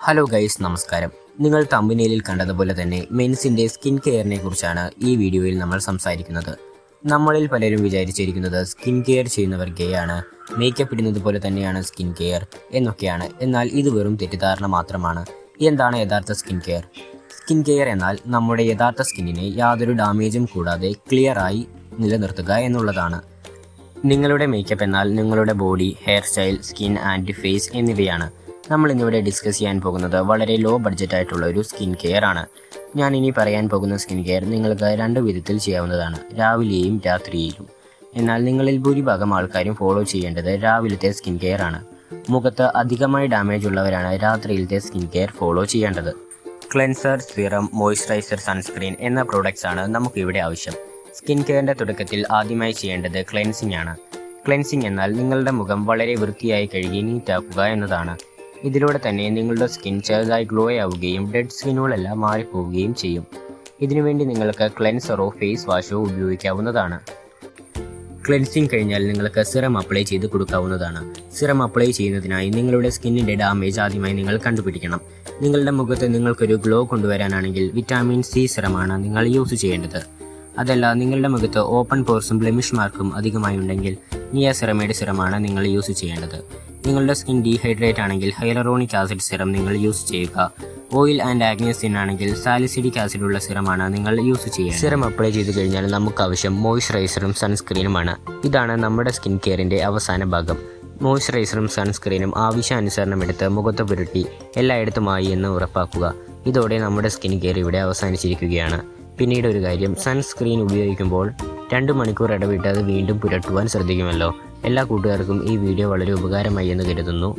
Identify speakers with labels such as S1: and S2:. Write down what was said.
S1: Hello guys, നമസ്കാരം. നിങ്ങൾ തമ്പനയിലിൽ കണ്ടതുപോലെ തന്നെ മെൻസിൻ്റെ സ്കിൻ കെയറിനെ കുറിച്ചാണ് ഈ വീഡിയോയിൽ നമ്മൾ സംസാരിക്കുന്നത്. നമ്മളിൽ പലരും വിചാരിച്ചിരിക്കുന്നത് സ്കിൻ കെയർ ചെയ്യുന്നവർ ഗേ ആണ്, മേക്കപ്പ് ഇടുന്നത് പോലെ തന്നെയാണ് സ്കിൻ കെയർ എന്നൊക്കെയാണ്. എന്നാൽ ഇത് വെറും തെറ്റിദ്ധാരണ മാത്രമാണ്. എന്താണ് യഥാർത്ഥ സ്കിൻ കെയർ? സ്കിൻ കെയർ എന്നാൽ നമ്മുടെ യഥാർത്ഥ സ്കിന്നിനെ യാതൊരു ഡാമേജും കൂടാതെ ക്ലിയറായി നിലനിർത്തുക എന്നുള്ളതാണ്. നിങ്ങളുടെ മേക്കപ്പ് എന്നാൽ നിങ്ങളുടെ body, hair style, skin and face എന്നിവയാണ്. നമ്മൾ ഇന്നിവിടെ ഡിസ്കസ് ചെയ്യാൻ പോകുന്നത് വളരെ ലോ ബഡ്ജറ്റ് ആയിട്ടുള്ള ഒരു സ്കിൻ കെയർ ആണ്. ഞാൻ ഇനി പറയാൻ പോകുന്ന സ്കിൻ കെയർ നിങ്ങൾക്ക് രണ്ട് വിധത്തിൽ ചെയ്യാവുന്നതാണ്, രാവിലെയും രാത്രിയിലും. എന്നാൽ നിങ്ങളിൽ ഭൂരിഭാഗം ആൾക്കാരും ഫോളോ ചെയ്യേണ്ടത് രാവിലത്തെ സ്കിൻ കെയർ ആണ്. മുഖത്ത് അധികമായി ഡാമേജ് ഉള്ളവരാണ് രാത്രിയിലത്തെ സ്കിൻ കെയർ ഫോളോ ചെയ്യേണ്ടത്. ക്ലെൻസർ, സിറം, മോയ്സ്ചറൈസർ, സൺസ്ക്രീൻ എന്ന പ്രോഡക്റ്റ്സ് ആണ് നമുക്കിവിടെ ആവശ്യം. സ്കിൻ കെയറിൻ്റെ തുടക്കത്തിൽ ആദ്യമായി ചെയ്യേണ്ടത് ക്ലെൻസിംഗ് ആണ്. ക്ലെൻസിംഗ് എന്നാൽ നിങ്ങളുടെ മുഖം വളരെ വൃത്തിയായി കഴുകി നീറ്റാക്കുക എന്നതാണ്. ഇതിലൂടെ തന്നെ നിങ്ങളുടെ സ്കിൻ ചെറുതായി ഗ്ലോ ആവുകയും ഡെഡ് സ്കിന്നുകളെല്ലാം മാറിപ്പോവുകയും ചെയ്യും. ഇതിനുവേണ്ടി നിങ്ങൾക്ക് ക്ലെൻസറോ ഫേസ് വാഷോ ഉപയോഗിക്കാവുന്നതാണ്. ക്ലെൻസിങ് കഴിഞ്ഞാൽ നിങ്ങൾക്ക് സിറം അപ്ലൈ ചെയ്ത് കൊടുക്കാവുന്നതാണ്. സിറം അപ്ലൈ ചെയ്യുന്നതിനായി നിങ്ങളുടെ സ്കിന്നിൻ്റെ ഡാമേജ് ആദ്യമായി നിങ്ങൾ കണ്ടുപിടിക്കണം. നിങ്ങളുടെ മുഖത്ത് നിങ്ങൾക്കൊരു ഗ്ലോ കൊണ്ടുവരാനാണെങ്കിൽ വിറ്റാമിൻ സി സിറമാണ് നിങ്ങൾ യൂസ് ചെയ്യേണ്ടത്. അതല്ല, നിങ്ങളുടെ മുഖത്ത് ഓപ്പൺ പോർസും ബ്ലെമിഷ് മാർക്കും അധികമായി ഉണ്ടെങ്കിൽ നിയാസിറമൈഡ് സിറമാണ് നിങ്ങൾ യൂസ് ചെയ്യേണ്ടത്. നിങ്ങളുടെ സ്കിൻ ഡീഹൈഡ്രേറ്റ് ആണെങ്കിൽ ഹൈലറോണിക് ആസിഡ് സിറം നിങ്ങൾ യൂസ് ചെയ്യുക. ഓയിൽ ആൻഡ് ആഗ്നെ സ്കിൻ ആണെങ്കിൽ സാലിസിഡിക് ആസിഡ് ഉള്ള സിറമാണ് നിങ്ങൾ യൂസ് ചെയ്യുക. സിറം അപ്ലൈ ചെയ്ത് കഴിഞ്ഞാൽ നമുക്ക് ആവശ്യം മോയ്സ്ചറൈസറും സൺസ്ക്രീനുമാണ്. ഇതാണ് നമ്മുടെ സ്കിൻ കെയറിൻ്റെ അവസാന ഭാഗം. മോയ്സ്ചറൈസറും സൺസ്ക്രീനും ആവശ്യാനുസരണം എടുത്ത് മുഖത്ത് പുരട്ടി എല്ലായിടത്തുമായി എന്ന് ഉറപ്പാക്കുക. ഇതോടെ നമ്മുടെ സ്കിൻ കെയർ ഇവിടെ അവസാനിച്ചിരിക്കുകയാണ്. പിന്നീട് ഒരു കാര്യം, സൺസ്ക്രീൻ ഉപയോഗിക്കുമ്പോൾ 2 മണിക്കൂർ ഇടവിട്ട് അത് വീണ്ടും പുരട്ടുവാൻ ശ്രദ്ധിക്കുമല്ലോ. എല്ലാ കൂട്ടുകാർക്കും ഈ വീഡിയോ വളരെ ഉപകാരമായി എന്ന് കരുതുന്നു.